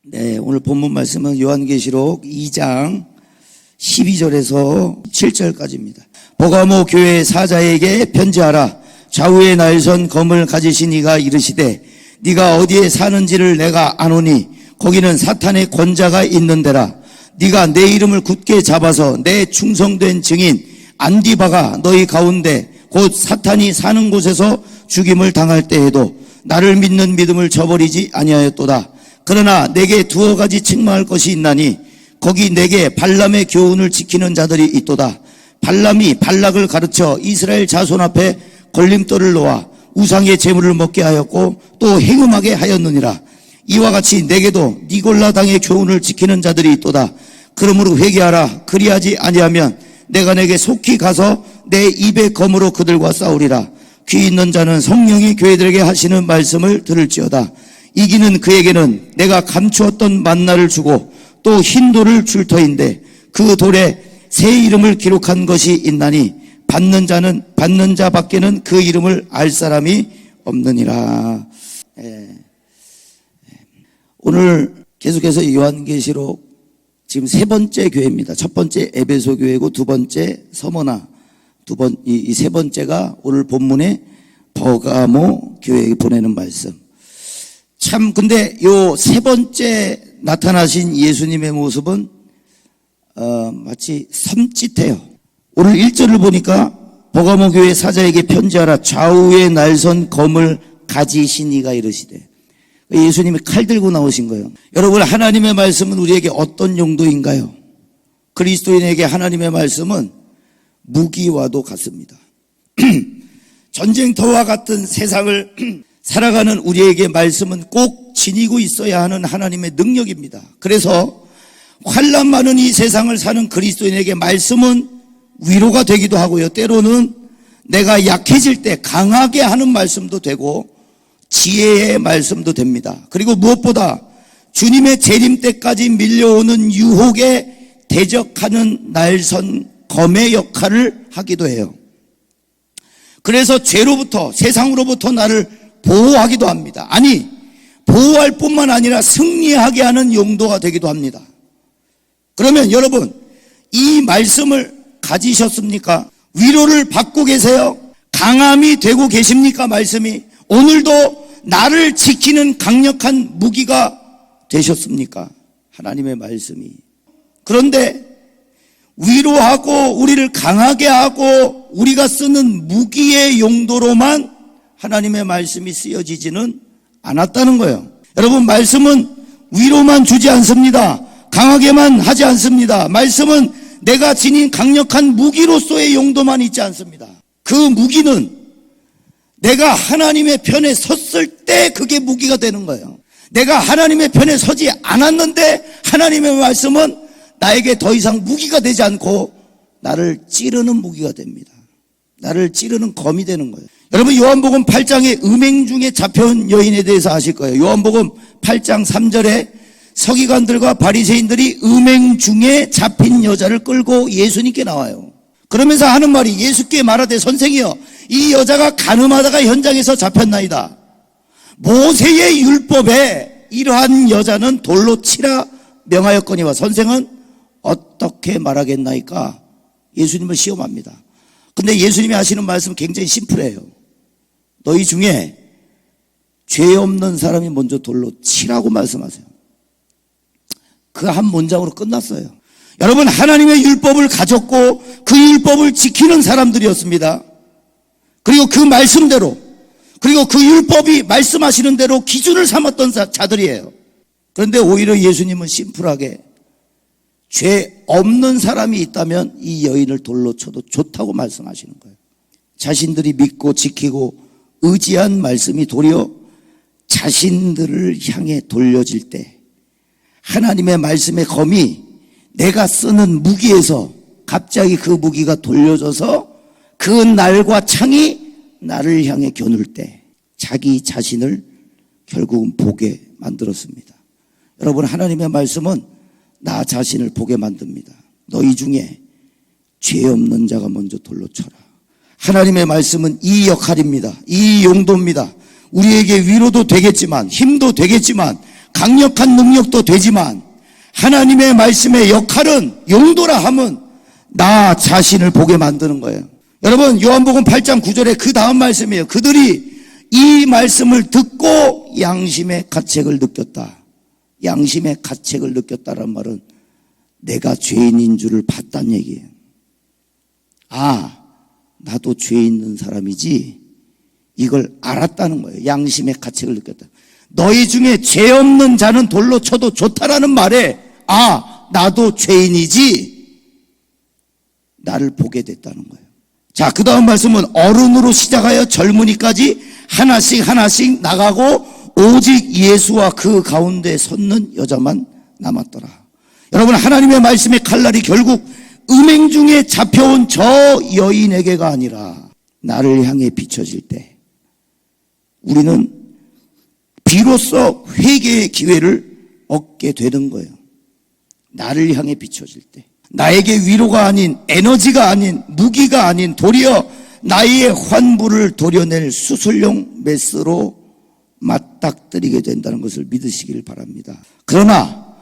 네, 오늘 본문 말씀은 요한계시록 2장 12절에서 7절까지입니다. 버가모 교회 사자에게 편지하라. 좌우에 날선 검을 가지신 이가 이르시되 네가 어디에 사는지를 내가 아노니 거기는 사탄의 권자가 있는 데라. 네가 내 이름을 굳게 잡아서 내 충성된 증인 안디바가 너희 가운데 곧 사탄이 사는 곳에서 죽임을 당할 때에도 나를 믿는 믿음을 저버리지 아니하였도다. 그러나 내게 두어 가지 책망할 것이 있나니 거기 내게 발람의 교훈을 지키는 자들이 있도다. 발람이 발락을 가르쳐 이스라엘 자손 앞에 걸림돌을 놓아 우상의 제물을 먹게 하였고 또 행음하게 하였느니라. 이와 같이 내게도 니골라 당의 교훈을 지키는 자들이 있도다. 그러므로 회개하라. 그리하지 아니하면 내가 내게 속히 가서 내 입의 검으로 그들과 싸우리라. 귀 있는 자는 성령이 교회들에게 하시는 말씀을 들을지어다. 이기는 그에게는 내가 감추었던 만나를 주고 또 흰 돌을 줄 터인데 그 돌에 새 이름을 기록한 것이 있나니 받는 자 밖에는 그 이름을 알 사람이 없느니라. 오늘 계속해서 요한계시록 지금 세 번째 교회입니다. 첫 번째 에베소 교회고 두 번째 서머나, 이 세 번째가 오늘 본문의 버가모 교회에 보내는 말씀. 참 근데 요 세 번째 나타나신 예수님의 모습은 마치 섬찟해요. 오늘 1절을 보니까 버가모 교회 사자에게 편지하라. 좌우에 날선 검을 가지신 이가 이르시되. 예수님이 칼 들고 나오신 거예요. 여러분, 하나님의 말씀은 우리에게 어떤 용도인가요? 그리스도인에게 하나님의 말씀은 무기와도 같습니다. 전쟁터와 같은 세상을 살아가는 우리에게 말씀은 꼭 지니고 있어야 하는 하나님의 능력입니다. 그래서 환난 많은 이 세상을 사는 그리스도인에게 말씀은 위로가 되기도 하고요. 때로는 내가 약해질 때 강하게 하는 말씀도 되고 지혜의 말씀도 됩니다. 그리고 무엇보다 주님의 재림 때까지 밀려오는 유혹에 대적하는 날선 검의 역할을 하기도 해요. 그래서 죄로부터, 세상으로부터 나를 보호하기도 합니다. 아니, 보호할 뿐만 아니라 승리하게 하는 용도가 되기도 합니다. 그러면 여러분, 이 말씀을 가지셨습니까? 위로를 받고 계세요? 강함이 되고 계십니까? 말씀이 오늘도 나를 지키는 강력한 무기가 되셨습니까? 하나님의 말씀이. 그런데 위로하고 우리를 강하게 하고 우리가 쓰는 무기의 용도로만 하나님의 말씀이 쓰여지지는 않았다는 거예요. 여러분, 말씀은 위로만 주지 않습니다. 강하게만 하지 않습니다. 말씀은 내가 지닌 강력한 무기로서의 용도만 있지 않습니다. 그 무기는 내가 하나님의 편에 섰을 때 그게 무기가 되는 거예요. 내가 하나님의 편에 서지 않았는데 하나님의 말씀은 나에게 더 이상 무기가 되지 않고 나를 찌르는 무기가 됩니다. 나를 찌르는 검이 되는 거예요. 여러분, 요한복음 8장에 음행 중에 잡혀온 여인에 대해서 아실 거예요. 요한복음 8장 3절에 서기관들과 바리새인들이 음행 중에 잡힌 여자를 끌고 예수님께 나와요. 그러면서 하는 말이, 예수께 말하되 선생이여, 이 여자가 간음하다가 현장에서 잡혔나이다. 모세의 율법에 이러한 여자는 돌로 치라 명하였거니와 선생은 어떻게 말하겠나이까? 예수님을 시험합니다. 근데 예수님이 하시는 말씀은 굉장히 심플해요. 너희 중에 죄 없는 사람이 먼저 돌로 치라고 말씀하세요. 그 한 문장으로 끝났어요. 여러분, 하나님의 율법을 가졌고 그 율법을 지키는 사람들이었습니다. 그리고 그 말씀대로, 그리고 그 율법이 말씀하시는 대로 기준을 삼았던 자들이에요. 그런데 오히려 예수님은 심플하게 죄 없는 사람이 있다면 이 여인을 돌로 쳐도 좋다고 말씀하시는 거예요. 자신들이 믿고 지키고 의지한 말씀이 도리어 자신들을 향해 돌려질 때 하나님의 말씀의 검이 내가 쓰는 무기에서 갑자기 그 무기가 돌려져서 그 날과 창이 나를 향해 겨눌 때 자기 자신을 결국은 보게 만들었습니다. 여러분, 하나님의 말씀은 나 자신을 보게 만듭니다. 너희 중에 죄 없는 자가 먼저 돌로 쳐라. 하나님의 말씀은 이 역할입니다. 이 용도입니다. 우리에게 위로도 되겠지만, 힘도 되겠지만, 강력한 능력도 되지만 하나님의 말씀의 역할은 용도라 함은 나 자신을 보게 만드는 거예요. 여러분, 요한복음 8장 9절에 그 다음 말씀이에요. 그들이 이 말씀을 듣고 양심의 가책을 느꼈다. 양심의 가책을 느꼈다란 말은 내가 죄인인 줄을 봤다는 얘기예요. 아, 나도 죄 있는 사람이지, 이걸 알았다는 거예요. 양심의 가책을 느꼈다. 너희 중에 죄 없는 자는 돌로 쳐도 좋다라는 말에 아, 나도 죄인이지, 나를 보게 됐다는 거예요. 자, 그 다음 말씀은 어른으로 시작하여 젊은이까지 하나씩 하나씩 나가고 오직 예수와 그 가운데 섰는 여자만 남았더라. 여러분, 하나님의 말씀의 칼날이 결국 음행 중에 잡혀온 저 여인에게가 아니라 나를 향해 비춰질 때 우리는 비로소 회개의 기회를 얻게 되는 거예요. 나를 향해 비춰질 때 나에게 위로가 아닌, 에너지가 아닌, 무기가 아닌 도리어 나의 환부를 도려낼 수술용 메스로 맞닥뜨리게 된다는 것을 믿으시길 바랍니다. 그러나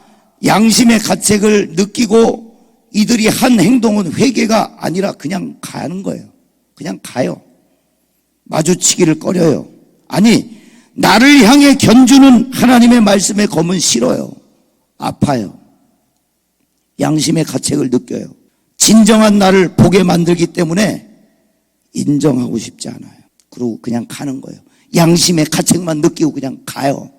양심의 가책을 느끼고 이들이 한 행동은 회개가 아니라 그냥 가는 거예요. 그냥 가요. 마주치기를 꺼려요. 아니, 나를 향해 견주는 하나님의 말씀의 검은 싫어요. 아파요. 양심의 가책을 느껴요. 진정한 나를 보게 만들기 때문에 인정하고 싶지 않아요. 그리고 그냥 가는 거예요. 양심의 가책만 느끼고 그냥 가요.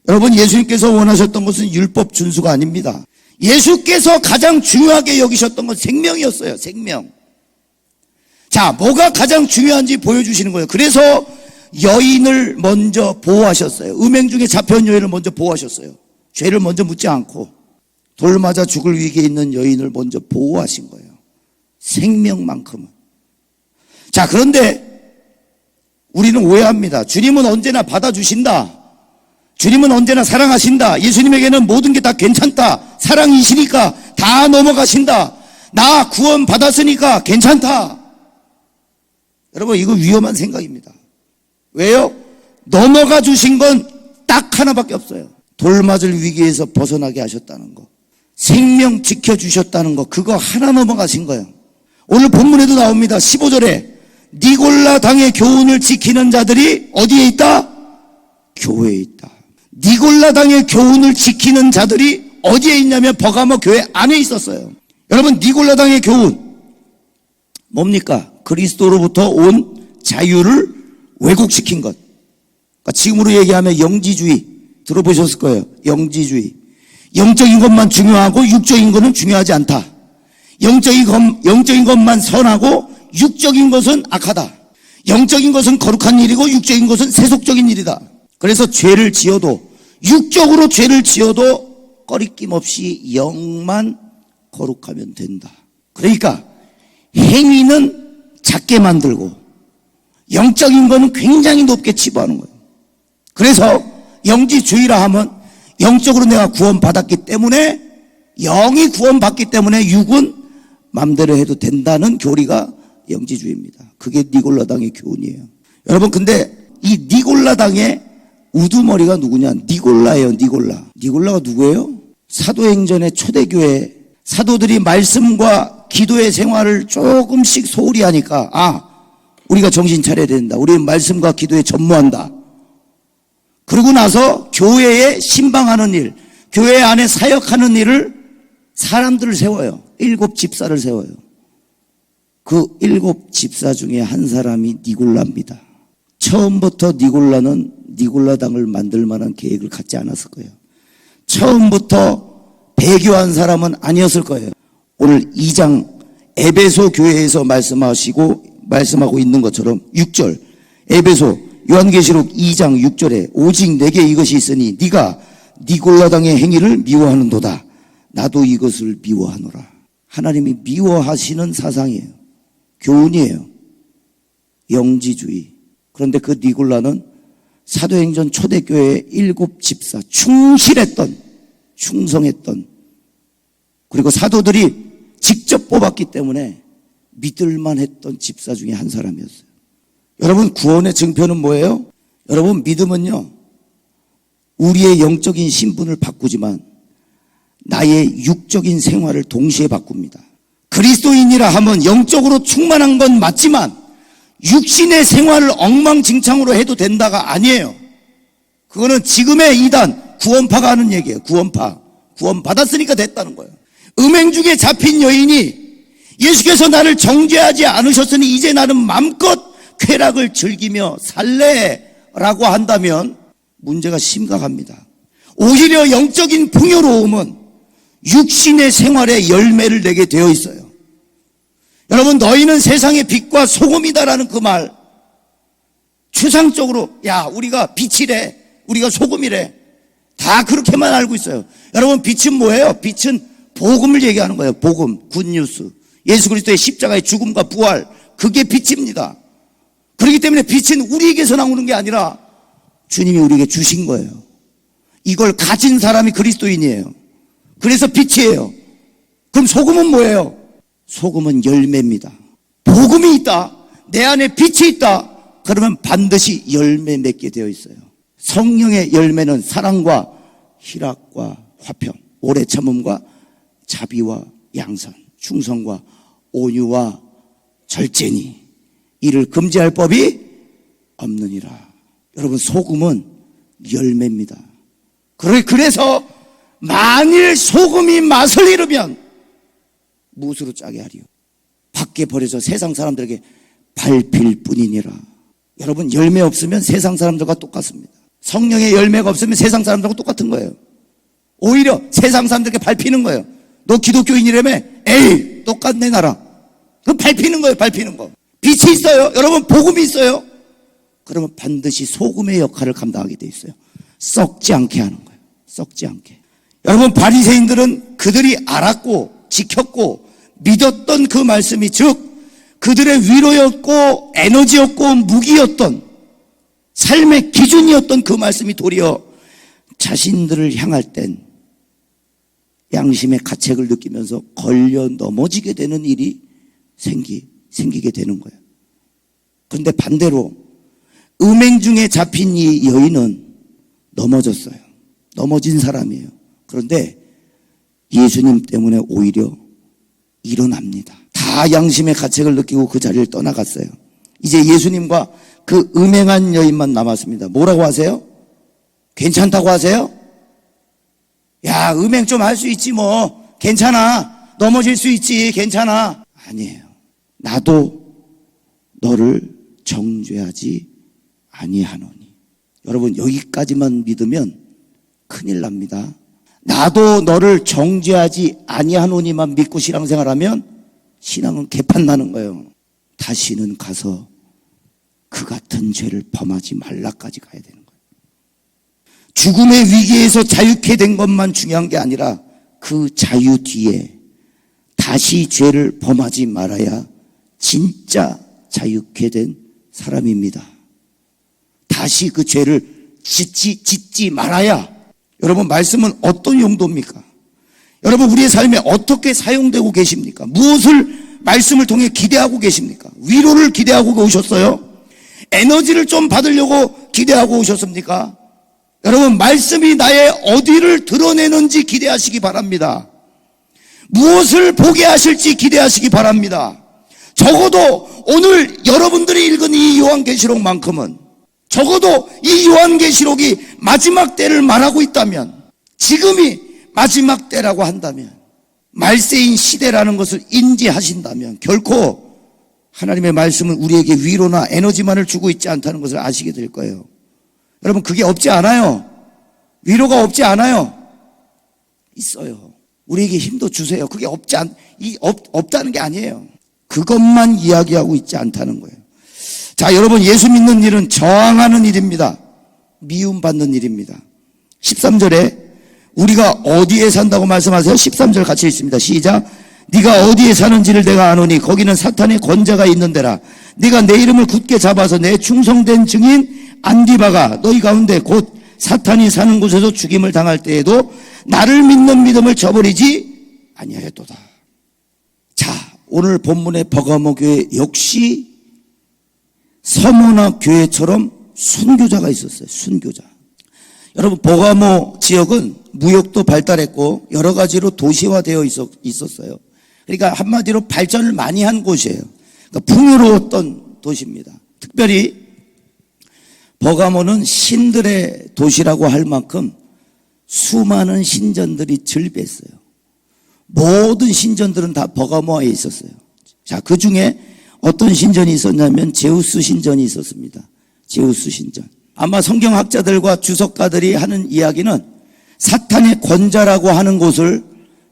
여러분, 예수님께서 원하셨던 것은 율법 준수가 아닙니다. 예수께서 가장 중요하게 여기셨던 건 생명이었어요. 생명. 자, 뭐가 가장 중요한지 보여주시는 거예요. 그래서 여인을 먼저 보호하셨어요. 음행 중에 잡혀온 여인을 먼저 보호하셨어요. 죄를 먼저 묻지 않고 돌 맞아 죽을 위기에 있는 여인을 먼저 보호하신 거예요. 생명만큼은. 자, 그런데 우리는 오해합니다. 주님은 언제나 받아주신다. 주님은 언제나 사랑하신다. 예수님에게는 모든 게 다 괜찮다. 사랑이시니까 다 넘어가신다. 나 구원 받았으니까 괜찮다. 여러분, 이거 위험한 생각입니다. 왜요? 넘어가 주신 건 딱 하나밖에 없어요. 돌 맞을 위기에서 벗어나게 하셨다는 거, 생명 지켜주셨다는 거, 그거 하나 넘어가신 거예요. 오늘 본문에도 나옵니다. 15절에 니골라 당의 교훈을 지키는 자들이 어디에 있다? 교회에 있다. 니골라 당의 교훈을 지키는 자들이 어디에 있냐면 버가모 교회 안에 있었어요. 여러분, 니골라 당의 교훈 뭡니까? 그리스도로부터 온 자유를 왜곡시킨 것. 그러니까 지금으로 얘기하면 영지주의 들어보셨을 거예요. 영지주의. 영적인 것만 중요하고 육적인 것은 중요하지 않다. 영적인 것만 선하고 육적인 것은 악하다. 영적인 것은 거룩한 일이고 육적인 것은 세속적인 일이다. 그래서 죄를 지어도, 육적으로 죄를 지어도 꺼리낌 없이 영만 거룩하면 된다. 그러니까 행위는 작게 만들고 영적인 거는 굉장히 높게 치부하는 거예요. 그래서 영지주의라 하면 영적으로 내가 구원받았기 때문에, 영이 구원받기 때문에 육은 마음대로 해도 된다는 교리가 영지주의입니다. 그게 니골라당의 교훈이에요. 여러분, 근데 이 니골라당의 우두머리가 누구냐? 니골라예요. 니골라가 누구예요? 사도행전의 초대교회 사도들이 말씀과 기도의 생활을 조금씩 소홀히 하니까 우리가 정신 차려야 된다. 우리는 말씀과 기도에 전무한다. 그러고 나서 교회에 신방하는 일, 교회 안에 사역하는 일을 사람들을 세워요. 7 집사를 세워요. 그 7 집사 중에 한 사람이 니골라입니다. 처음부터 니골라는 니골라당을 만들 만한 계획을 갖지 않았을 거예요. 처음부터 배교한 사람은 아니었을 거예요. 오늘 2장 에베소 교회에서 말씀하고 있는 것처럼 6절 에베소 요한계시록 2장 6절에 오직 내게 이것이 있으니 네가 니골라당의 행위를 미워하는도다. 나도 이것을 미워하노라. 하나님이 미워하시는 사상이에요. 교훈이에요. 영지주의. 그런데 그 니골라는 사도행전 초대교회의 7 집사, 충성했던, 그리고 사도들이 직접 뽑았기 때문에 믿을만 했던 집사 중에 한 사람이었어요. 여러분, 구원의 증표는 뭐예요? 여러분, 믿음은요, 우리의 영적인 신분을 바꾸지만 나의 육적인 생활을 동시에 바꿉니다. 그리스도인이라 하면 영적으로 충만한 건 맞지만 육신의 생활을 엉망진창으로 해도 된다가 아니에요. 그거는 지금의 이단 구원파가 하는 얘기예요. 구원 받았으니까 됐다는 거예요. 음행 중에 잡힌 여인이 예수께서 나를 정죄하지 않으셨으니 이제 나는 맘껏 쾌락을 즐기며 살래라고 한다면 문제가 심각합니다. 오히려 영적인 풍요로움은 육신의 생활에 열매를 내게 되어 있어요. 여러분, 너희는 세상의 빛과 소금이다라는 그 말, 추상적으로 야 우리가 빛이래, 우리가 소금이래, 다 그렇게만 알고 있어요. 여러분, 빛은 뭐예요? 빛은 복음을 얘기하는 거예요. 복음, 굿뉴스, 예수 그리스도의 십자가의 죽음과 부활, 그게 빛입니다. 그렇기 때문에 빛은 우리에게서 나오는 게 아니라 주님이 우리에게 주신 거예요. 이걸 가진 사람이 그리스도인이에요. 그래서 빛이에요. 그럼 소금은 뭐예요? 소금은 열매입니다. 복음이 있다, 내 안에 빛이 있다, 그러면 반드시 열매 맺게 되어 있어요. 성령의 열매는 사랑과 희락과 화평, 오래 참음과 자비와 양선, 충성과 온유와 절제니 이를 금지할 법이 없느니라. 여러분, 소금은 열매입니다. 그래서 만일 소금이 맛을 잃으면 무엇으로 짜게 하리요? 밖에 버려져 세상 사람들에게 밟힐 뿐이니라. 여러분, 열매 없으면 세상 사람들과 똑같습니다. 성령의 열매가 없으면 세상 사람들과 똑같은 거예요. 오히려 세상 사람들에게 밟히는 거예요. 너 기독교인이라며? 에이, 똑같네 나라. 그럼 밟히는 거예요. 밟히는 거. 빛이 있어요. 여러분, 복음이 있어요. 그러면 반드시 소금의 역할을 감당하게 돼 있어요. 썩지 않게 하는 거예요. 썩지 않게. 여러분, 바리새인들은 그들이 알았고 지켰고 믿었던 그 말씀이, 즉 그들의 위로였고 에너지였고 무기였던 삶의 기준이었던 그 말씀이 도리어 자신들을 향할 땐 양심의 가책을 느끼면서 걸려 넘어지게 되는 일이 생기게 되는 거예요. 그런데 반대로 음행 중에 잡힌 이 여인은 넘어졌어요. 넘어진 사람이에요. 그런데 예수님 때문에 오히려 일어납니다. 다 양심의 가책을 느끼고 그 자리를 떠나갔어요. 이제 예수님과 그 음행한 여인만 남았습니다. 뭐라고 하세요? 괜찮다고 하세요? 야, 음행 좀 할 수 있지 뭐, 괜찮아, 넘어질 수 있지, 괜찮아. 아니에요. 나도 너를 정죄하지 아니하노니. 여러분, 여기까지만 믿으면 큰일 납니다. 나도 너를 정죄하지 아니하노니만 믿고 신앙생활하면 신앙은 개판 나는 거예요. 다시는 가서 그 같은 죄를 범하지 말라까지 가야 되는 거예요. 죽음의 위기에서 자유케 된 것만 중요한 게 아니라 그 자유 뒤에 다시 죄를 범하지 말아야 진짜 자유케 된 사람입니다. 다시 그 죄를 짓지 말아야. 여러분, 말씀은 어떤 용도입니까? 여러분, 우리의 삶에 어떻게 사용되고 계십니까? 무엇을 말씀을 통해 기대하고 계십니까? 위로를 기대하고 오셨어요? 에너지를 좀 받으려고 기대하고 오셨습니까? 여러분, 말씀이 나의 어디를 드러내는지 기대하시기 바랍니다. 무엇을 보게 하실지 기대하시기 바랍니다. 적어도 오늘 여러분들이 읽은 이 요한계시록만큼은, 적어도 이 요한계시록이 마지막 때를 말하고 있다면, 지금이 마지막 때라고 한다면, 말세인 시대라는 것을 인지하신다면 결코 하나님의 말씀은 우리에게 위로나 에너지만을 주고 있지 않다는 것을 아시게 될 거예요. 여러분, 그게 없지 않아요. 위로가 없지 않아요. 있어요. 우리에게 힘도 주세요. 그게 없다는 게 아니에요. 그것만 이야기하고 있지 않다는 거예요. 자, 여러분, 예수 믿는 일은 저항하는 일입니다. 미움받는 일입니다. 13절에 우리가 어디에 산다고 말씀하세요? 13절 같이 읽습니다. 시작. 네가 어디에 사는지를 내가 아노니 거기는 사탄의 권자가 있는 데라. 네가 내 이름을 굳게 잡아서 내 충성된 증인 안디바가 너희 가운데 곧 사탄이 사는 곳에서 죽임을 당할 때에도 나를 믿는 믿음을 저버리지 아니하였도다. 자, 오늘 본문의 버가모 교회 역시 서머나 교회처럼 순교자가 있었어요. 순교자. 여러분, 버가모 지역은 무역도 발달했고 여러 가지로 도시화되어 있었어요. 그러니까 한마디로 발전을 많이 한 곳이에요. 그러니까 풍요로웠던 도시입니다. 특별히 버가모는 신들의 도시라고 할 만큼 수많은 신전들이 즐비했어요. 모든 신전들은 다 버가모에 있었어요. 자, 그 중에 어떤 신전이 있었냐면 제우스 신전이 있었습니다. 제우스 신전. 아마 성경학자들과 주석가들이 하는 이야기는 사탄의 권자라고 하는 곳을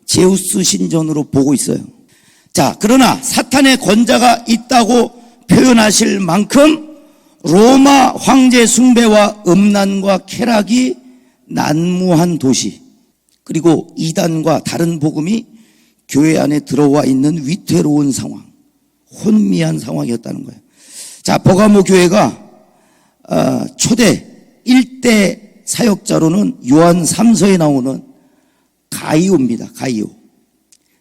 제우스 신전으로 보고 있어요. 자, 그러나 사탄의 권자가 있다고 표현하실 만큼 로마 황제 숭배와 음란과 쾌락이 난무한 도시, 그리고 이단과 다른 복음이 교회 안에 들어와 있는 위태로운 상황, 혼미한 상황이었다는 거예요. 자, 버가모 교회가 초대 1대 사역자로는 요한 3서에 나오는 가이오입니다. 가이오.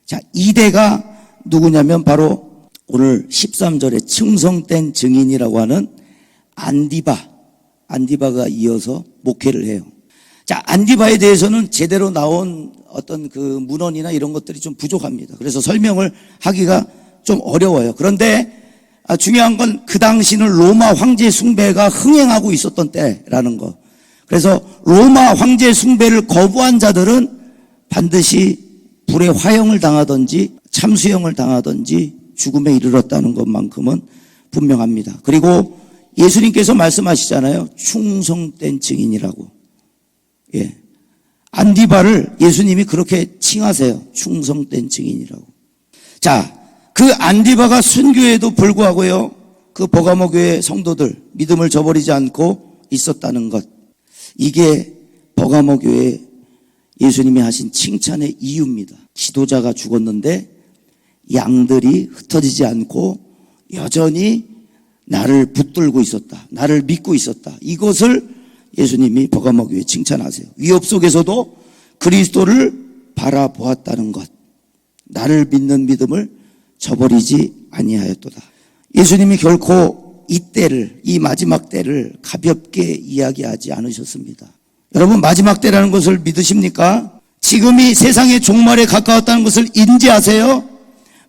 자, 2대가 누구냐면 바로 오늘 13절에 충성된 증인이라고 하는 안디바가 이어서 목회를 해요. 자, 안디바에 대해서는 제대로 나온 어떤 그 문헌이나 이런 것들이 좀 부족합니다. 그래서 설명을 하기가 좀 어려워요. 그런데 중요한 건 그 당시는 로마 황제 숭배가 흥행하고 있었던 때라는 거. 그래서 로마 황제 숭배를 거부한 자들은 반드시 불의 화형을 당하든지 참수형을 당하든지 죽음에 이르렀다는 것만큼은 분명합니다. 그리고 예수님께서 말씀하시잖아요. 충성된 증인이라고. 예. 안디바를 예수님이 그렇게 칭하세요. 충성된 증인이라고. 자, 그 안디바가 순교에도 불구하고요, 그 버가모 교회 성도들 믿음을 저버리지 않고 있었다는 것. 이게 버가모 교회 예수님이 하신 칭찬의 이유입니다. 지도자가 죽었는데 양들이 흩어지지 않고 여전히 나를 붙들고 있었다. 나를 믿고 있었다. 이것을 예수님이 버가모 교회에 칭찬하세요. 위협 속에서도 그리스도를 바라보았다는 것. 나를 믿는 믿음을 저버리지 아니하였도다. 예수님이 결코 이 마지막 때를 가볍게 이야기하지 않으셨습니다. 여러분, 마지막 때라는 것을 믿으십니까? 지금이 세상의 종말에 가까웠다는 것을 인지하세요?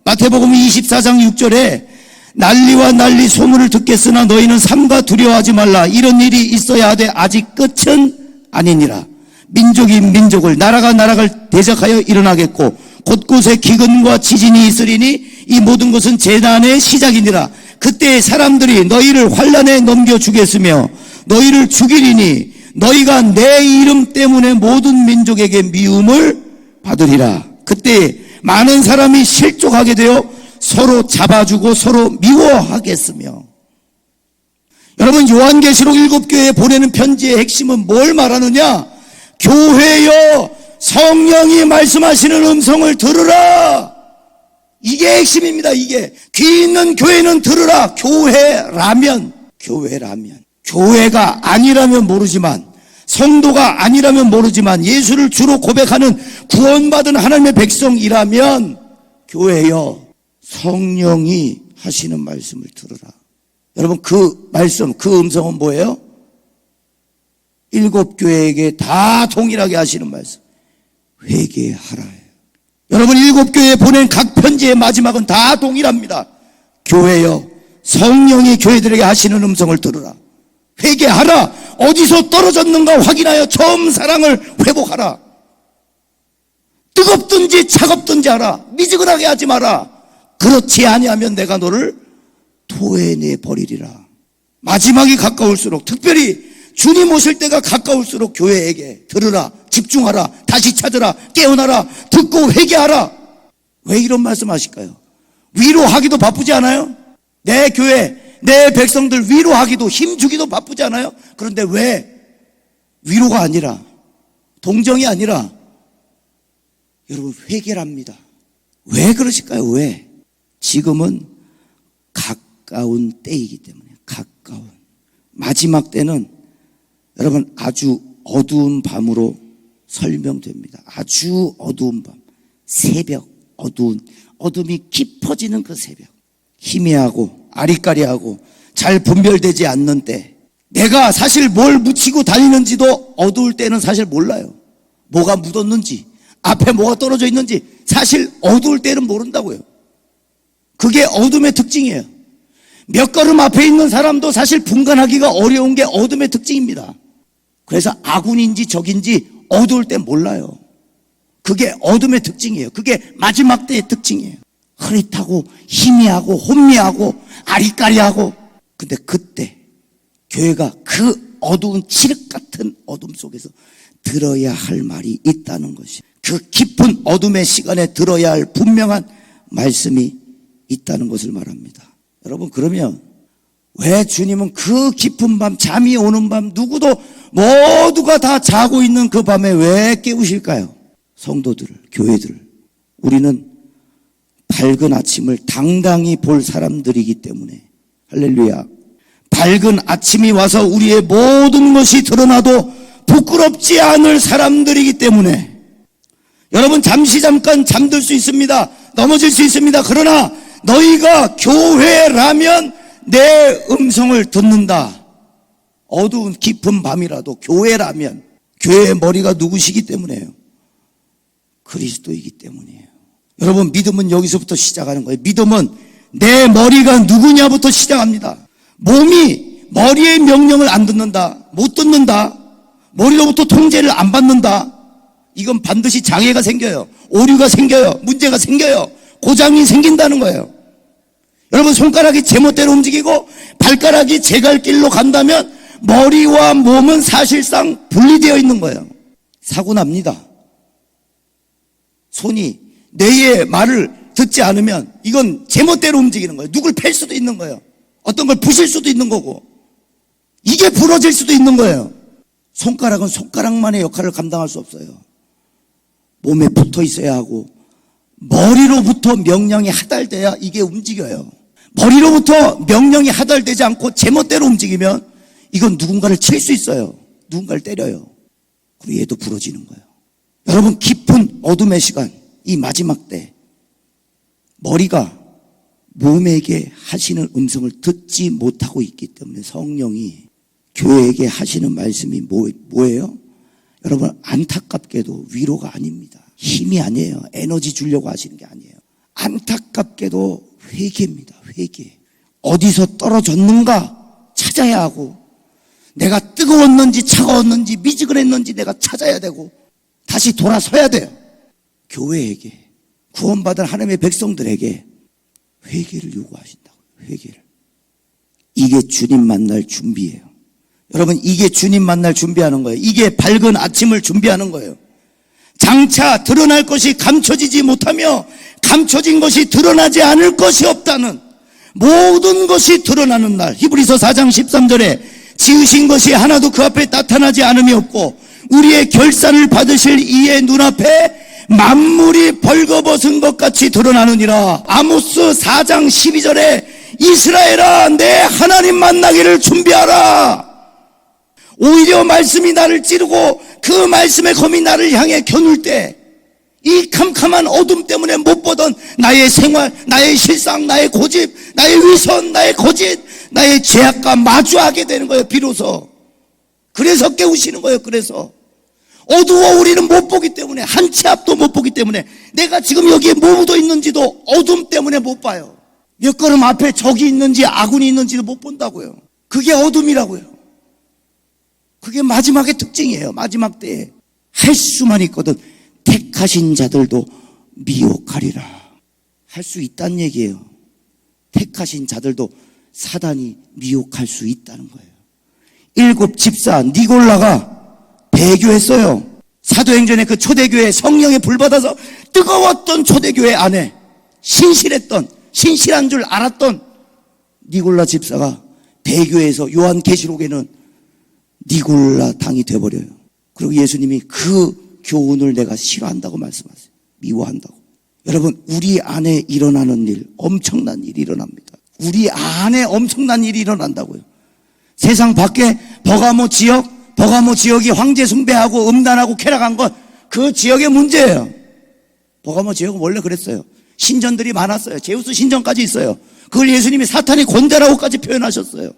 마태복음 24장 6절에 난리와 난리 소문을 듣겠으나 너희는 삼가 두려워하지 말라. 이런 일이 있어야 하되 아직 끝은 아니니라. 민족이 민족을, 나라가 나라를 대적하여 일어나겠고 곳곳에 기근과 지진이 있으리니 이 모든 것은 재난의 시작이니라. 그때 사람들이 너희를 환난에 넘겨주겠으며 너희를 죽이리니 너희가 내 이름 때문에 모든 민족에게 미움을 받으리라. 그때 많은 사람이 실족하게 되어 서로 잡아주고 서로 미워하겠으며. 여러분, 요한계시록 7교회에 보내는 편지의 핵심은 뭘 말하느냐? 교회여, 성령이 말씀하시는 음성을 들으라. 이게 핵심입니다. 이게 귀 있는 교회는 들으라. 교회라면 교회가 아니라면 모르지만, 성도가 아니라면 모르지만 예수를 주로 고백하는 구원받은 하나님의 백성이라면 교회여, 성령이 하시는 말씀을 들으라. 여러분, 그 말씀, 그 음성은 뭐예요? 7교회에게 다 동일하게 하시는 말씀. 회개하라. 여러분, 7교회에 보낸 각 편지의 마지막은 다 동일합니다. 교회여, 성령이 교회들에게 하시는 음성을 들으라. 회개하라. 어디서 떨어졌는가 확인하여 처음 사랑을 회복하라. 뜨겁든지 차갑든지 하라. 미지근하게 하지 마라. 그렇지 아니하면 내가 너를 토해내 버리리라. 마지막이 가까울수록, 특별히 주님 오실 때가 가까울수록 교회에게 들으라, 집중하라, 다시 찾으라, 깨어나라, 듣고 회개하라. 왜 이런 말씀 하실까요? 위로하기도 바쁘지 않아요? 내 교회, 내 백성들 위로하기도, 힘주기도 바쁘지 않아요? 그런데 왜 위로가 아니라, 동정이 아니라 여러분 회개랍니다. 왜 그러실까요? 왜? 지금은 가까운 때이기 때문에. 가까운 마지막 때는 여러분 아주 어두운 밤으로 설명됩니다. 아주 어두운 밤, 새벽, 어둠이 깊어지는 그 새벽, 희미하고 아리까리하고 잘 분별되지 않는 때, 내가 사실 뭘 묻히고 다니는지도 어두울 때는 사실 몰라요. 뭐가 묻었는지, 앞에 뭐가 떨어져 있는지 사실 어두울 때는 모른다고요. 그게 어둠의 특징이에요. 몇 걸음 앞에 있는 사람도 사실 분간하기가 어려운 게 어둠의 특징입니다. 그래서 아군인지 적인지 어두울 때 몰라요. 그게 어둠의 특징이에요. 그게 마지막 때의 특징이에요. 흐릿하고 희미하고 혼미하고 아리까리하고. 근데 그때 교회가 그 어두운 칠흑 같은 어둠 속에서 들어야 할 말이 있다는 것이, 그 깊은 어둠의 시간에 들어야 할 분명한 말씀이 있다는 것을 말합니다. 여러분, 그러면 왜 주님은 그 깊은 밤, 잠이 오는 밤, 누구도 모두가 다 자고 있는 그 밤에 왜 깨우실까요? 성도들을, 교회들을. 우리는 밝은 아침을 당당히 볼 사람들이기 때문에. 할렐루야. 밝은 아침이 와서 우리의 모든 것이 드러나도 부끄럽지 않을 사람들이기 때문에. 여러분, 잠깐 잠들 수 있습니다. 넘어질 수 있습니다. 그러나 너희가 교회라면 내 음성을 듣는다. 어두운 깊은 밤이라도 교회라면. 교회의 머리가 누구시기 때문에요? 그리스도이기 때문이에요. 여러분, 믿음은 여기서부터 시작하는 거예요. 믿음은 내 머리가 누구냐부터 시작합니다. 몸이 머리의 명령을 안 듣는다, 못 듣는다, 머리로부터 통제를 안 받는다, 이건 반드시 장애가 생겨요. 오류가 생겨요. 문제가 생겨요. 고장이 생긴다는 거예요. 여러분, 손가락이 제멋대로 움직이고 발가락이 제 갈 길로 간다면 머리와 몸은 사실상 분리되어 있는 거예요. 사고 납니다. 손이 뇌의 말을 듣지 않으면 이건 제멋대로 움직이는 거예요. 누굴 팰 수도 있는 거예요. 어떤 걸 부실 수도 있는 거고, 이게 부러질 수도 있는 거예요. 손가락은 손가락만의 역할을 감당할 수 없어요. 몸에 붙어 있어야 하고 머리로부터 명령이 하달돼야 이게 움직여요. 머리로부터 명령이 하달되지 않고 제멋대로 움직이면 이건 누군가를 칠 수 있어요. 누군가를 때려요. 그리고 얘도 부러지는 거예요. 여러분, 깊은 어둠의 시간, 이 마지막 때 머리가 몸에게 하시는 음성을 듣지 못하고 있기 때문에 성령이 교회에게 하시는 말씀이 뭐예요? 여러분, 안타깝게도 위로가 아닙니다. 힘이 아니에요. 에너지 주려고 하시는 게 아니에요. 안타깝게도 회개입니다. 회개. 어디서 떨어졌는가 찾아야 하고, 내가 뜨거웠는지 차가웠는지 미지근했는지 내가 찾아야 되고 다시 돌아서야 돼요. 교회에게, 구원받은 하나님의 백성들에게 회개를 요구하신다고요. 회개를. 이게 주님 만날 준비예요. 여러분, 이게 주님 만날 준비하는 거예요. 이게 밝은 아침을 준비하는 거예요. 장차 드러날 것이 감춰지지 못하며 감춰진 것이 드러나지 않을 것이 없다는, 모든 것이 드러나는 날. 히브리서 4장 13절에 지으신 것이 하나도 그 앞에 나타나지 않음이 없고 우리의 결산을 받으실 이의 눈앞에 만물이 벌거벗은 것 같이 드러나느니라. 아모스 4장 12절에 이스라엘아, 내 하나님 만나기를 준비하라. 오히려 말씀이 나를 찌르고 그 말씀의 검이 나를 향해 겨눌 때 이 캄캄한 어둠 때문에 못 보던 나의 생활, 나의 실상, 나의 고집, 나의 위선, 나의 거짓, 나의 죄악과 마주하게 되는 거예요. 비로소. 그래서 깨우시는 거예요. 그래서 어두워 우리는 못 보기 때문에, 한 치 앞도 못 보기 때문에, 내가 지금 여기에 뭐 묻어 있는지도 어둠 때문에 못 봐요. 몇 걸음 앞에 적이 있는지 아군이 있는지도 못 본다고요. 그게 어둠이라고요. 그게 마지막의 특징이에요. 마지막 때에 할 수만 있거든 택하신 자들도 미혹하리라. 할 수 있다는 얘기예요. 택하신 자들도 사단이 미혹할 수 있다는 거예요. 7 집사 니골라가 배교했어요. 사도행전의 그 초대교회, 성령에 불받아서 뜨거웠던 초대교회 안에 신실한 줄 알았던 니골라 집사가 배교에서 요한계시록에는 니골라 당이 돼버려요. 그리고 예수님이 그 교훈을 내가 싫어한다고 말씀하세요. 미워한다고. 여러분, 우리 안에 일어나는 일, 엄청난 일이 일어납니다. 우리 안에 엄청난 일이 일어난다고요. 세상 밖에 버가모 지역이 황제 숭배하고 음란하고 쾌락한 것, 그 지역의 문제예요. 버가모 지역은 원래 그랬어요. 신전들이 많았어요. 제우스 신전까지 있어요. 그걸 예수님이 사탄의 권대라고까지 표현하셨어요.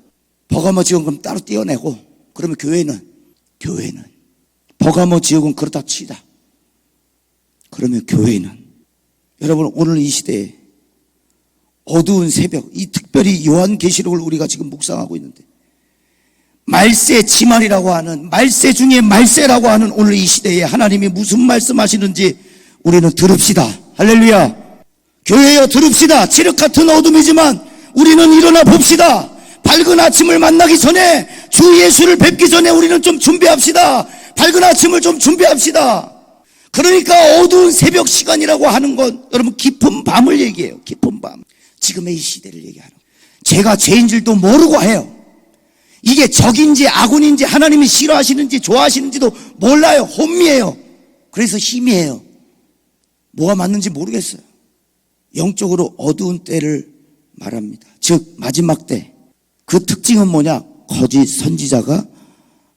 버가모 지역은 따로 떼어내고, 그러면 교회는 버가모 지역은 그렇다 치자. 그러면 교회는, 여러분 오늘 이 시대에 어두운 새벽, 이 특별히 요한계시록을 우리가 지금 묵상하고 있는데, 말세 지말이라고 하는, 말세 중에 말세라고 하는 오늘 이 시대에 하나님이 무슨 말씀하시는지 우리는 들읍시다. 할렐루야. 교회여 들읍시다. 칠흑 같은 어둠이지만 우리는 일어나 봅시다. 밝은 아침을 만나기 전에, 주 예수를 뵙기 전에 우리는 좀 준비합시다. 밝은 아침을 좀 준비합시다. 그러니까 어두운 새벽 시간이라고 하는 건 여러분 깊은 밤을 얘기해요. 깊은 밤. 지금의 이 시대를 얘기하는 거예요. 제가 죄인 줄도 모르고 해요. 이게 적인지 아군인지 하나님이 싫어하시는지 좋아하시는지도 몰라요. 혼미해요. 그래서 희미해요. 뭐가 맞는지 모르겠어요. 영적으로 어두운 때를 말합니다. 즉 마지막 때. 그 특징은 뭐냐? 거짓 선지자가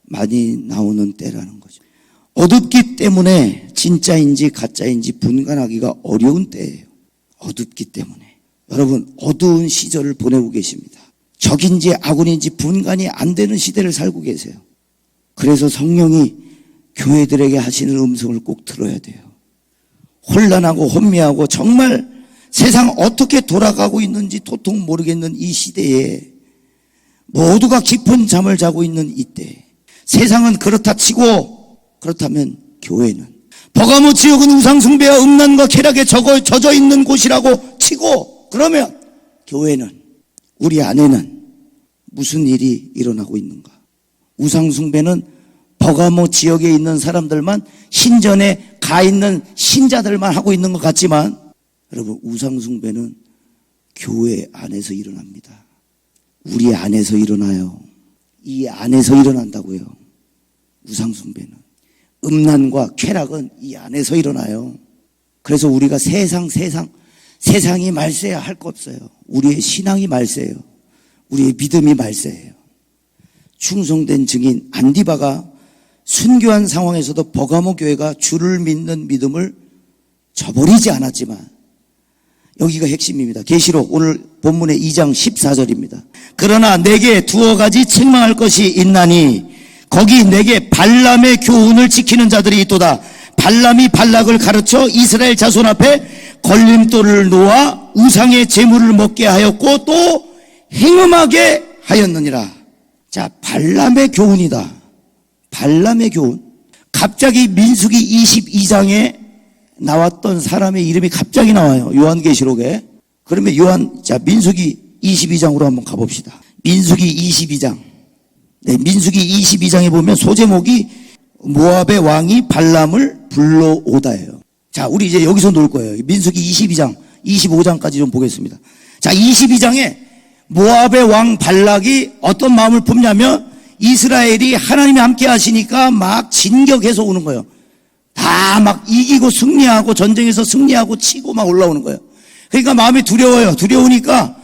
많이 나오는 때라는 거죠. 어둡기 때문에 진짜인지 가짜인지 분간하기가 어려운 때예요. 어둡기 때문에. 여러분 어두운 시절을 보내고 계십니다. 적인지 아군인지 분간이 안 되는 시대를 살고 계세요. 그래서 성령이 교회들에게 하시는 음성을 꼭 들어야 돼요. 혼란하고 혼미하고 정말 세상 어떻게 돌아가고 있는지 도통 모르겠는 이 시대에 모두가 깊은 잠을 자고 있는 이때, 세상은 그렇다 치고, 그렇다면 교회는, 버가모 지역은 우상숭배와 음란과 쾌락에 젖어 있는 곳이라고 치고, 그러면 교회는, 우리 안에는 무슨 일이 일어나고 있는가? 우상숭배는 버가모 지역에 있는 사람들만, 신전에 가 있는 신자들만 하고 있는 것 같지만, 여러분 우상숭배는 교회 안에서 일어납니다. 우리 안에서 일어나요. 이 안에서 일어난다고요. 우상숭배는. 음란과 쾌락은 이 안에서 일어나요. 그래서 우리가 세상이 말세야 할 거 없어요. 우리의 신앙이 말세예요. 우리의 믿음이 말세예요. 충성된 증인 안디바가 순교한 상황에서도 버가모 교회가 주를 믿는 믿음을 저버리지 않았지만, 여기가 핵심입니다. 계시록 오늘 본문의 2장 14절입니다. 그러나 내게 두어 가지 책망할 것이 있나니 거기 내게 발람의 교훈을 지키는 자들이 있도다. 발람이 발락을 가르쳐 이스라엘 자손 앞에 걸림돌을 놓아 우상의 제물을 먹게 하였고 또 행음하게 하였느니라. 자, 발람의 교훈이다. 발람의 교훈. 갑자기 민수기 22장에 나왔던 사람의 이름이 갑자기 나와요. 요한계시록에. 그러면 민수기 22장으로 한번 가봅시다. 민수기 22장. 네, 민수기 22장에 보면 소제목이 모압의 왕이 발람을 불러오다예요. 자, 우리 이제 여기서 놀 거예요. 민수기 22장, 25장까지 좀 보겠습니다. 자, 22장에 모압의 왕 발락이 어떤 마음을 품냐면, 이스라엘이 하나님이 함께 하시니까 막 진격해서 오는 거예요. 다 막 이기고 승리하고 전쟁에서 승리하고 치고 막 올라오는 거예요. 그러니까 마음이 두려워요. 두려우니까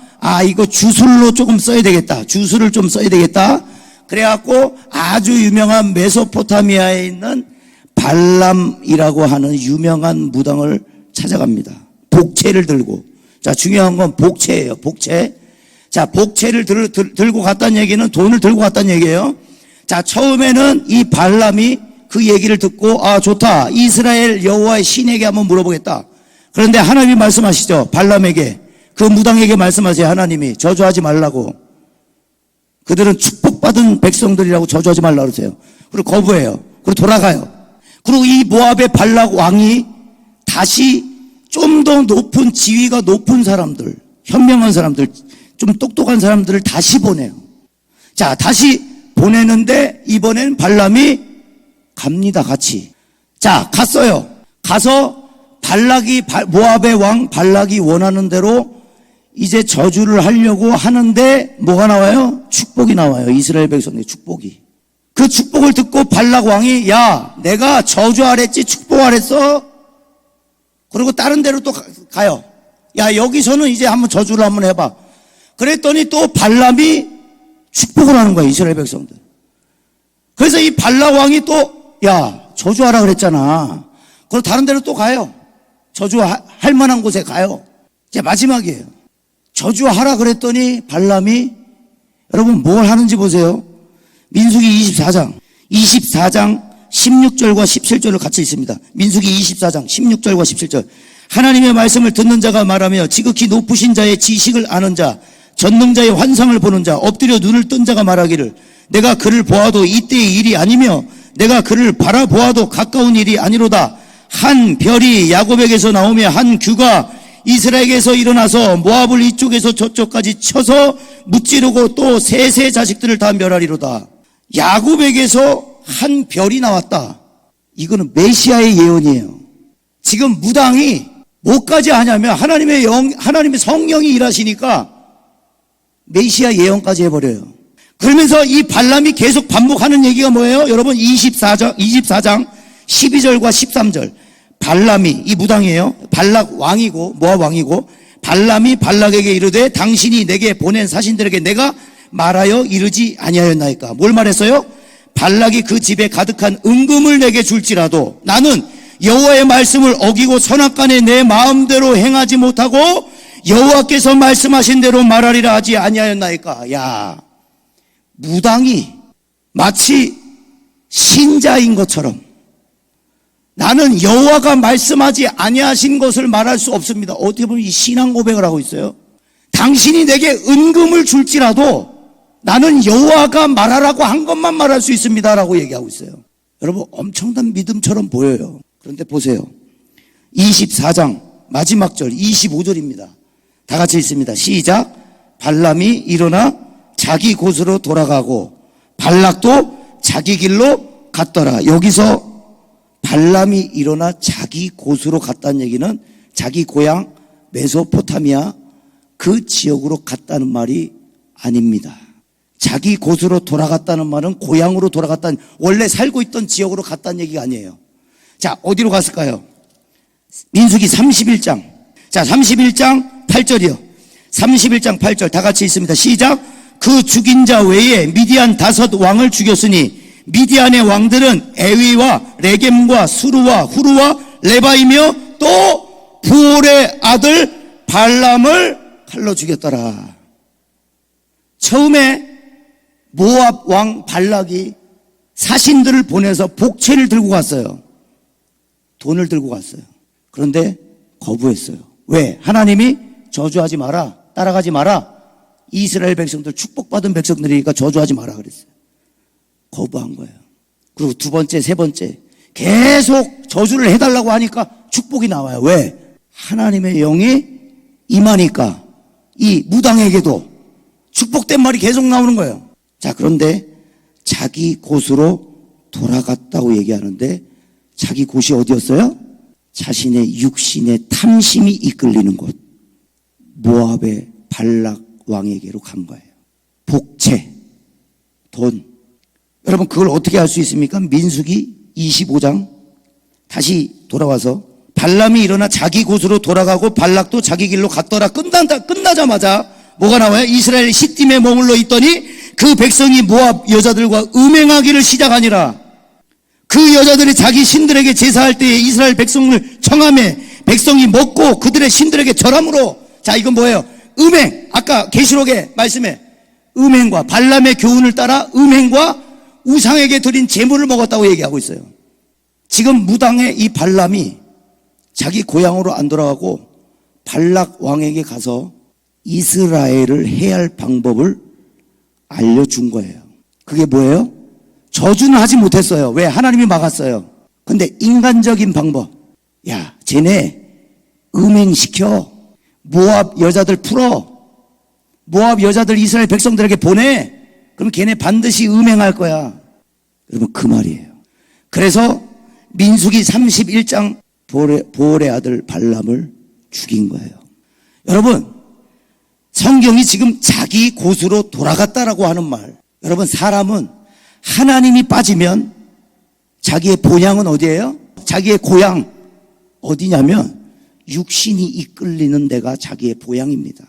이거 주술로 조금 써야 되겠다. 주술을 좀 써야 되겠다. 그래갖고 아주 유명한 메소포타미아에 있는 발람이라고 하는 유명한 무당을 찾아갑니다. 복채를 들고. 자, 중요한 건 복채예요. 복채. 자, 복채를 들고 갔다는 얘기는 돈을 들고 갔다는 얘기예요. 자, 처음에는 이 발람이 그 얘기를 듣고 좋다. 이스라엘 여호와의 신에게 한번 물어보겠다. 그런데 하나님이 말씀하시죠. 발람에게, 그 무당에게 말씀하세요. 하나님이 저주하지 말라고. 그들은 축복받은 백성들이라고 저주하지 말라고 그러세요. 그리고 거부해요. 그리고 돌아가요. 그리고 이 모압의 발락 왕이 다시 좀 더 높은 지위가 높은 사람들, 현명한 사람들, 좀 똑똑한 사람들을 다시 보내요. 자, 다시 보내는데 이번엔 발람이 갑니다. 같이. 자, 갔어요. 가서 모압의 왕 발락이 원하는 대로 이제 저주를 하려고 하는데 뭐가 나와요? 축복이 나와요. 이스라엘 백성의 축복이. 그 축복을 듣고 발락 왕이, 야, 내가 저주하랬지 축복하랬어? 그리고 다른 데로 또 가요. 야, 여기서는 이제 한번 저주를 한번 해봐. 그랬더니 또 발람이 축복을 하는 거야. 이스라엘 백성들. 그래서 이 발락 왕이 또, 야, 저주하라 그랬잖아. 그리고 다른 데로 또 가요. 저주할 만한 곳에 가요. 이제 마지막이에요. 저주하라 그랬더니 발람이 여러분 뭘 하는지 보세요. 민수기 24장 16절과 17절을 같이 있습니다. 민수기 24장 16절과 17절. 하나님의 말씀을 듣는 자가 말하며 지극히 높으신 자의 지식을 아는 자, 전능자의 환상을 보는 자, 엎드려 눈을 뜬 자가 말하기를 내가 그를 보아도 이때의 일이 아니며 내가 그를 바라보아도 가까운 일이 아니로다. 한 별이 야곱에게서 나오며 한 규가 이스라엘에게서 일어나서 모압을 이쪽에서 저쪽까지 쳐서 무찌르고 또 셋의 자식들을 다 멸하리로다. 야곱에게서 한 별이 나왔다. 이거는 메시아의 예언이에요. 지금 무당이 뭐까지 하냐면 하나님의 성령이 일하시니까 메시아 예언까지 해버려요. 그러면서 이 발람이 계속 반복하는 얘기가 뭐예요? 여러분 24장 12절과 13절. 발람이, 이 무당이에요. 발락 왕이고 모압 왕이고, 발람이 발락에게 이르되 당신이 내게 보낸 사신들에게 내가 말하여 이르지 아니하였나이까. 뭘 말했어요? 발락이 그 집에 가득한 은금을 내게 줄지라도 나는 여호와의 말씀을 어기고 선악간에 내 마음대로 행하지 못하고 여호와께서 말씀하신 대로 말하리라 하지 아니하였나이까. 야, 무당이 마치 신자인 것처럼 나는 여호와가 말씀하지 아니하신 것을 말할 수 없습니다. 어떻게 보면 이 신앙 고백을 하고 있어요. 당신이 내게 은금을 줄지라도 나는 여호와가 말하라고 한 것만 말할 수 있습니다 라고 얘기하고 있어요. 여러분 엄청난 믿음처럼 보여요. 그런데 보세요. 24장 마지막 절 25절입니다. 다 같이 있습니다. 시작. 발람이 일어나 자기 곳으로 돌아가고 발락도 자기 길로 갔더라. 여기서 발람이 일어나 자기 곳으로 갔다는 얘기는 자기 고향 메소포타미아 그 지역으로 갔다는 말이 아닙니다. 자기 곳으로 돌아갔다는 말은 고향으로 돌아갔다는, 원래 살고 있던 지역으로 갔다는 얘기가 아니에요. 자, 어디로 갔을까요? 민수기 31장. 자, 31장 8절이요. 31장 8절 다 같이 있습니다. 시작. 그 죽인 자 외에 미디안 5 왕을 죽였으니 미디안의 왕들은 에위와 레겜과 수루와 후루와 레바이며 또 부올의 아들 발람을 칼로 죽였더라. 처음에 모압 왕 발락이 사신들을 보내서 복채를 들고 갔어요. 돈을 들고 갔어요. 그런데 거부했어요. 왜? 하나님이 저주하지 마라, 따라가지 마라. 이스라엘 백성들, 축복받은 백성들이니까 저주하지 마라 그랬어요. 거부한 거예요. 그리고 두 번째, 세 번째 계속 저주를 해달라고 하니까 축복이 나와요. 왜? 하나님의 영이 임하니까 이 무당에게도 축복된 말이 계속 나오는 거예요. 자, 그런데 자기 곳으로 돌아갔다고 얘기하는데 자기 곳이 어디였어요? 자신의 육신의 탐심이 이끌리는 곳, 모압의 발락 왕에게로 간 거예요. 복채, 돈. 여러분 그걸 어떻게 알 수 있습니까? 민수기 25장 다시 돌아와서 발람이 일어나 자기 곳으로 돌아가고 발락도 자기 길로 갔더라. 끝나자마자 뭐가 나와요? 이스라엘 시딤에 머물러 있더니 그 백성이 모압 여자들과 음행하기를 시작하니라. 그 여자들이 자기 신들에게 제사할 때에 이스라엘 백성을 청하매 백성이 먹고 그들의 신들에게 절함으로. 자, 이건 뭐예요? 음행. 아까 계시록의 말씀에 음행과 발람의 교훈을 따라 음행과 우상에게 드린 제물을 먹었다고 얘기하고 있어요. 지금 무당의 이 발람이 자기 고향으로 안 돌아가고 발락 왕에게 가서 이스라엘을 해할 방법을 알려준 거예요. 그게 뭐예요? 저주는 하지 못했어요. 왜? 하나님이 막았어요. 근데 인간적인 방법. 야, 쟤네 음행시켜. 모압 여자들 풀어. 모압 여자들 이스라엘 백성들에게 보내. 그럼 걔네 반드시 음행할 거야. 여러분 그 말이에요. 그래서 민수기 31장 보올의 아들 발람을 죽인 거예요. 여러분 성경이 지금 자기 곳으로 돌아갔다라고 하는 말. 여러분 사람은 하나님이 빠지면 자기의 본향은 어디예요? 자기의 고향 어디냐면 육신이 이끌리는 데가 자기의 보양입니다.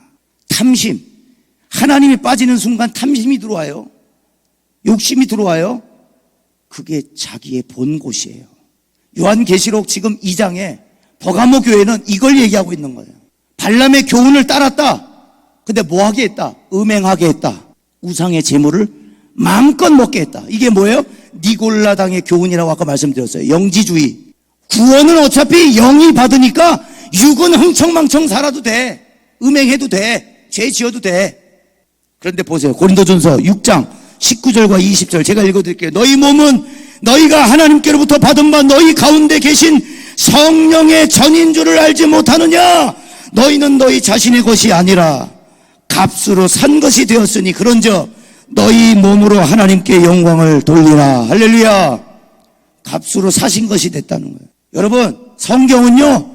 탐심. 하나님이 빠지는 순간 탐심이 들어와요. 욕심이 들어와요. 그게 자기의 본 곳이에요. 요한계시록 지금 2장에 버가모 교회는 이걸 얘기하고 있는 거예요. 발람의 교훈을 따랐다. 근데 뭐 하게 했다? 음행하게 했다. 우상의 재물을 마음껏 먹게 했다. 이게 뭐예요? 니골라당의 교훈이라고 아까 말씀드렸어요. 영지주의. 구원은 어차피 영이 받으니까 육은 흥청망청 살아도 돼. 음행해도 돼. 죄 지어도 돼. 그런데 보세요. 고린도전서 6장 19절과 20절 제가 읽어드릴게요. 너희 몸은 너희가 하나님께로부터 받은 바 너희 가운데 계신 성령의 전인 줄을 알지 못하느냐? 너희는 너희 자신의 것이 아니라 값으로 산 것이 되었으니 그런즉 너희 몸으로 하나님께 영광을 돌리라. 할렐루야. 값으로 사신 것이 됐다는 거예요. 여러분, 성경은요,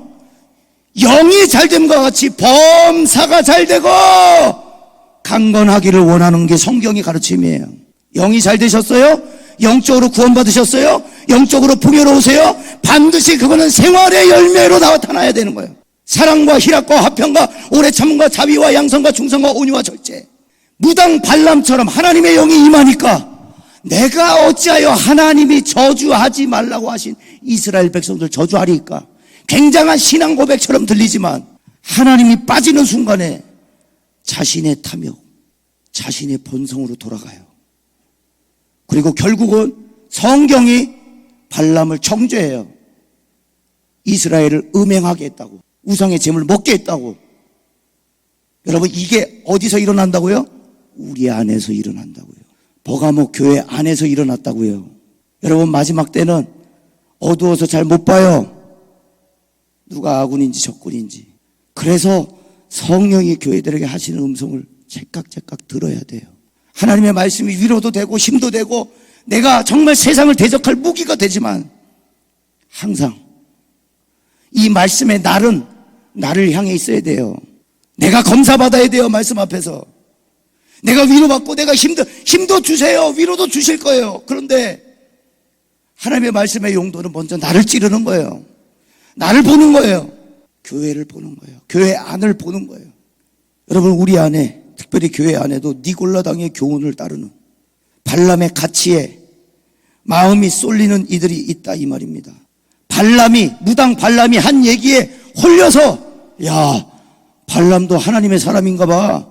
영이 잘됨과 같이 범사가 잘되고 강건하기를 원하는 게 성경의 가르침이에요. 영이 잘 되셨어요? 영적으로 구원받으셨어요? 영적으로 풍요로우세요? 반드시 그거는 생활의 열매로 나타나야 되는 거예요. 사랑과 희락과 화평과 오래 참음과 자비와 양선과 충성과 온유와 절제. 무당 발람처럼 하나님의 영이 임하니까 내가 어찌하여 하나님이 저주하지 말라고 하신 이스라엘 백성들 저주하리까? 굉장한 신앙 고백처럼 들리지만 하나님이 빠지는 순간에 자신의 탐욕, 자신의 본성으로 돌아가요. 그리고 결국은 성경이 발람을 정죄해요. 이스라엘을 음행하게 했다고, 우상의 재물을 먹게 했다고. 여러분, 이게 어디서 일어난다고요? 우리 안에서 일어난다고요. 버가모 교회 안에서 일어났다고요. 여러분, 마지막 때는 어두워서 잘 못 봐요. 누가 아군인지 적군인지. 그래서 성령이 교회들에게 하시는 음성을 제깍제깍 들어야 돼요. 하나님의 말씀이 위로도 되고 힘도 되고 내가 정말 세상을 대적할 무기가 되지만 항상 이 말씀의 날은 나를 향해 있어야 돼요. 내가 검사받아야 돼요. 말씀 앞에서. 내가 위로받고 내가 힘도 주세요. 위로도 주실 거예요. 그런데 하나님의 말씀의 용도는 먼저 나를 찌르는 거예요. 나를 보는 거예요. 교회를 보는 거예요. 교회 안을 보는 거예요. 여러분, 우리 안에, 특별히 교회 안에도 니골라당의 교훈을 따르는 발람의 가치에 마음이 쏠리는 이들이 있다 이 말입니다. 무당 발람이 한 얘기에 홀려서 야, 발람도 하나님의 사람인가 봐.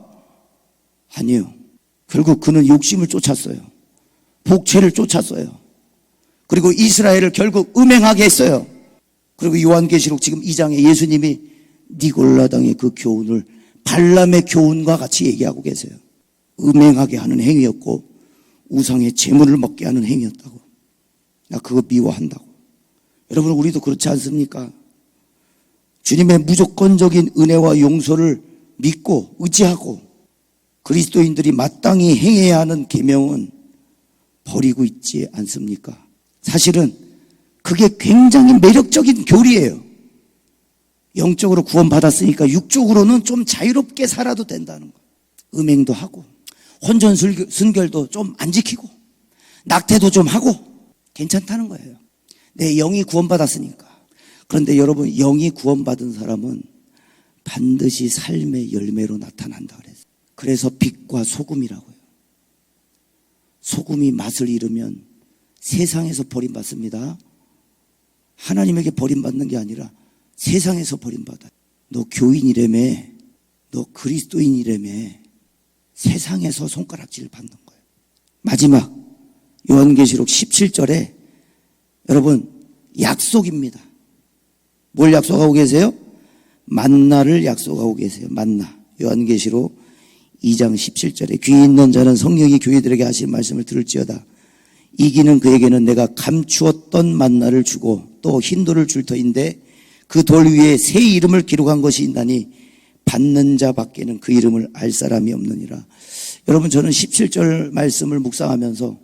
아니요. 결국 그는 욕심을 쫓았어요. 복채를 쫓았어요. 그리고 이스라엘을 결국 음행하게 했어요. 그리고 요한계시록 지금 2장에 예수님이 니골라당의 그 교훈을 발람의 교훈과 같이 얘기하고 계세요. 음행하게 하는 행위였고 우상의 재물을 먹게 하는 행위였다고. 나 그거 미워한다고. 여러분, 우리도 그렇지 않습니까? 주님의 무조건적인 은혜와 용서를 믿고 의지하고 그리스도인들이 마땅히 행해야 하는 계명은 버리고 있지 않습니까? 사실은 그게 굉장히 매력적인 교리예요. 영적으로 구원받았으니까 육적으로는 좀 자유롭게 살아도 된다는 거. 음행도 하고 혼전순결도 좀 안 지키고 낙태도 좀 하고 괜찮다는 거예요. 내 영이 구원받았으니까. 그런데 여러분, 영이 구원받은 사람은 반드시 삶의 열매로 나타난다 그랬어요. 그래서 빛과 소금이라고요. 소금이 맛을 잃으면 세상에서 버림받습니다. 하나님에게 버림받는 게 아니라 세상에서 버림받아요. 너 교인이라며, 너 그리스도인이라며 세상에서 손가락질 받는 거예요. 마지막 요한계시록 17절에 여러분, 약속입니다. 뭘 약속하고 계세요? 만나를 약속하고 계세요. 만나. 요한계시록 2장 17절에 귀 있는 자는 성령이 교회들에게 하신 말씀을 들을지어다. 이기는 그에게는 내가 감추었던 만나를 주고 또 흰돌을 줄 터인데 그 돌 위에 새 이름을 기록한 것이 있나니 받는 자 밖에는 그 이름을 알 사람이 없느니라. 여러분, 저는 17절 말씀을 묵상하면서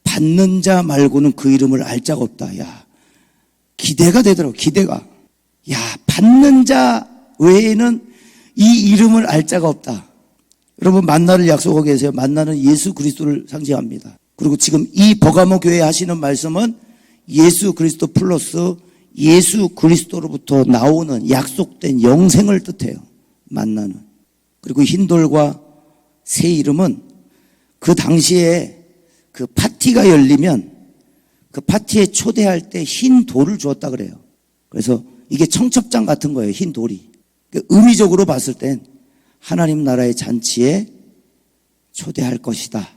받는 자 말고는 그 이름을 알 자가 없다. 야, 기대가 되더라고. 기대가. 야, 받는 자 외에는 이 이름을 알 자가 없다. 여러분, 만나를 약속하고 계세요. 만나는 예수 그리스도를 상징합니다. 그리고 지금 이 버가모 교회에 하시는 말씀은 예수 그리스도 플러스 예수 그리스도로부터 나오는 약속된 영생을 뜻해요. 만나는. 그리고 흰돌과 새 이름은 그 당시에 그 파티가 열리면 그 파티에 초대할 때 흰 돌을 주었다 그래요. 그래서 이게 청첩장 같은 거예요. 흰 돌이. 의미적으로 봤을 땐 하나님 나라의 잔치에 초대할 것이다.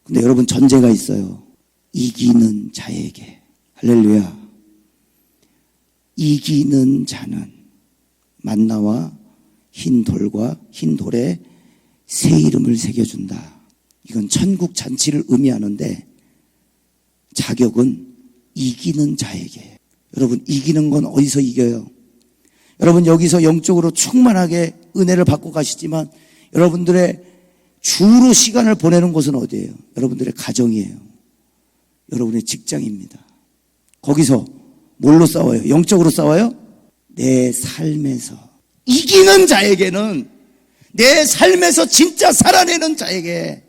근데 여러분 전제가 있어요. 이기는 자에게. 할렐루야. 이기는 자는 만나와 흰 돌과 흰 돌에 새 이름을 새겨준다. 이건 천국 잔치를 의미하는데 자격은 이기는 자에게. 여러분 이기는 건 어디서 이겨요? 여러분 여기서 영적으로 충만하게 은혜를 받고 가시지만 여러분들의 주로 시간을 보내는 곳은 어디예요? 여러분들의 가정이에요. 여러분의 직장입니다. 거기서 뭘로 싸워요? 영적으로 싸워요? 내 삶에서. 이기는 자에게는 내 삶에서 진짜 살아내는 자에게.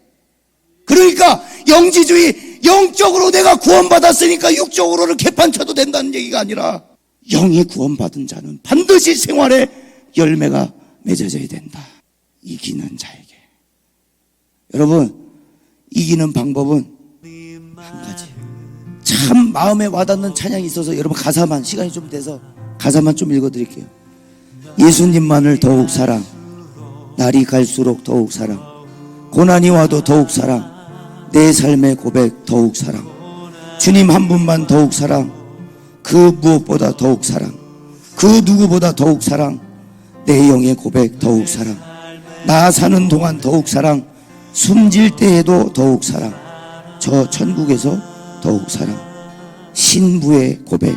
그러니까 영지주의, 영적으로 내가 구원받았으니까 육적으로는 개판쳐도 된다는 얘기가 아니라 영이 구원받은 자는 반드시 생활에 열매가 맺어져야 된다. 이기는 자에게. 여러분 이기는 방법은 한 가지. 참 마음에 와닿는 찬양이 있어서 여러분 가사만, 시간이 좀 돼서 가사만 좀 읽어드릴게요. 예수님만을 더욱 사랑, 날이 갈수록 더욱 사랑, 고난이 와도 더욱 사랑, 내 삶의 고백 더욱 사랑, 주님 한 분만 더욱 사랑, 그 무엇보다 더욱 사랑, 그 누구보다 더욱 사랑, 내 영의 고백 더욱 사랑, 나 사는 동안 더욱 사랑, 숨질 때에도 더욱 사랑, 저 천국에서 더욱 사랑, 신부의 고백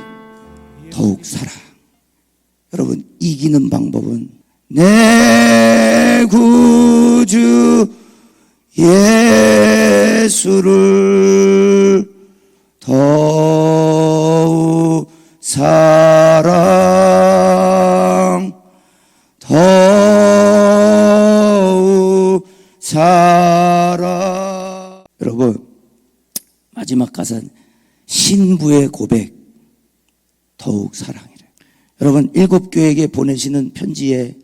더욱 사랑. 여러분 이기는 방법은 내 구주 예수를 더욱 사랑, 더욱 사랑. 여러분 마지막 가사는 신부의 고백 더욱 사랑이래. 여러분 일곱 교회에게 보내시는 편지의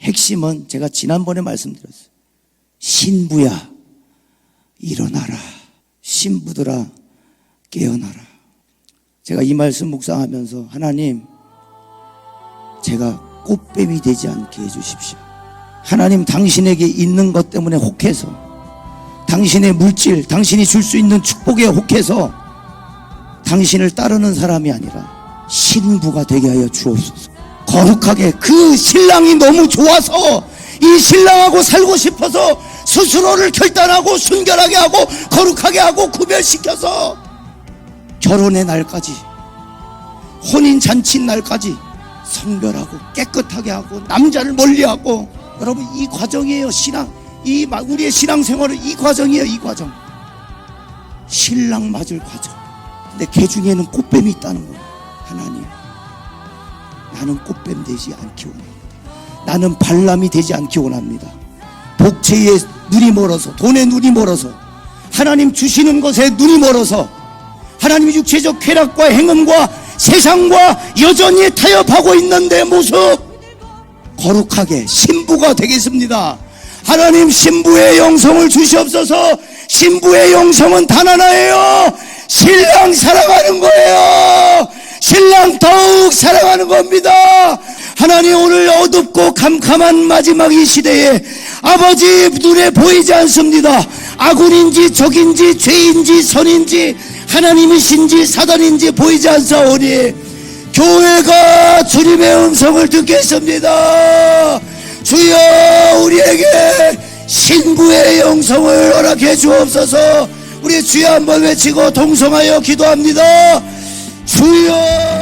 핵심은 제가 지난번에 말씀드렸어요. 신부야 일어나라, 신부들아 깨어나라. 제가 이 말씀 묵상하면서 하나님 제가 꽃뱀이 되지 않게 해주십시오. 하나님 당신에게 있는 것 때문에 혹해서, 당신의 물질, 당신이 줄 수 있는 축복에 혹해서 당신을 따르는 사람이 아니라 신부가 되게 하여 주옵소서. 거룩하게, 그 신랑이 너무 좋아서 이 신랑하고 살고 싶어서 스스로를 결단하고 순결하게 하고 거룩하게 하고 구별시켜서 결혼의 날까지, 혼인잔치 날까지 성별하고 깨끗하게 하고 남자를 멀리하고. 여러분 이 과정이에요. 신앙, 우리의 신앙생활은 이 과정이에요. 이 과정, 신랑 맞을 과정. 근데 개 중에는 꽃뱀이 있다는 거예요. 하나님 나는 꽃뱀 되지 않기 원합니다. 나는 발람이 되지 않기 원합니다. 복채에 눈이 멀어서, 돈에 눈이 멀어서, 하나님 주시는 것에 눈이 멀어서, 하나님의 육체적 쾌락과 행음과 세상과 여전히 타협하고 있는 내 모습 거룩하게 신부가 되겠습니다. 하나님 신부의 영성을 주시옵소서. 신부의 영성은 단 하나예요. 신랑 사랑하는 거예요. 신랑 더욱 사랑하는 겁니다. 하나님 오늘 어둡고 캄캄한 마지막 이 시대에 아버지 눈에 보이지 않습니다. 아군인지 적인지 죄인지 선인지 하나님이신지 사단인지 보이지 않사오니 교회가 주님의 음성을 듣겠습니다. 주여 우리에게 신부의 영성을 허락해 주옵소서. 우리 주여 한번 외치고 동성하여 기도합니다. 주여.